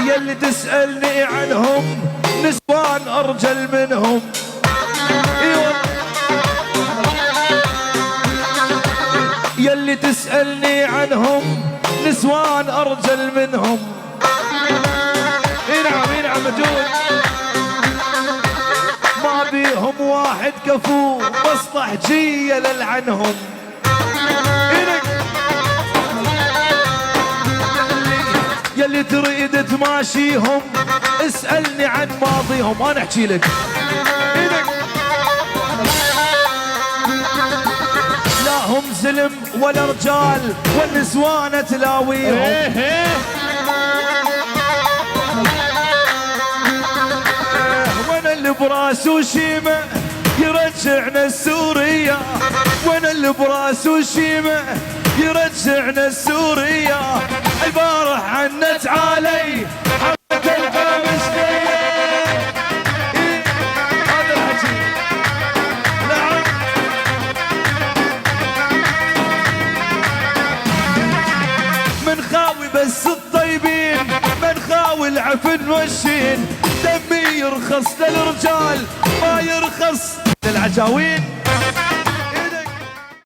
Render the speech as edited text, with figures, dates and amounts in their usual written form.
يلي تسألني عنهم نسوان أرجل منهم. يلي تسألني عنهم نسوان أرجل منهم. نعم مجود. ما بيهم واحد كفو مصلح جية للعنهم. يلي تريد تماشيهم اسألني عن ماضيهم انا احكي لك. لا هم زلم ولا رجال والنسوان تلاويهم. وانا اللي براس وشيمه يرجعنا السورية. وانا اللي براس وشيمه يرجعنا السورية. البارح عنت علي حبة الحمشتية. هذا الحكي. نعم من خاوي بس الطيبين من خاوي العفن والشين. دمي يرخص للرجال ما يرخص للعجاوين.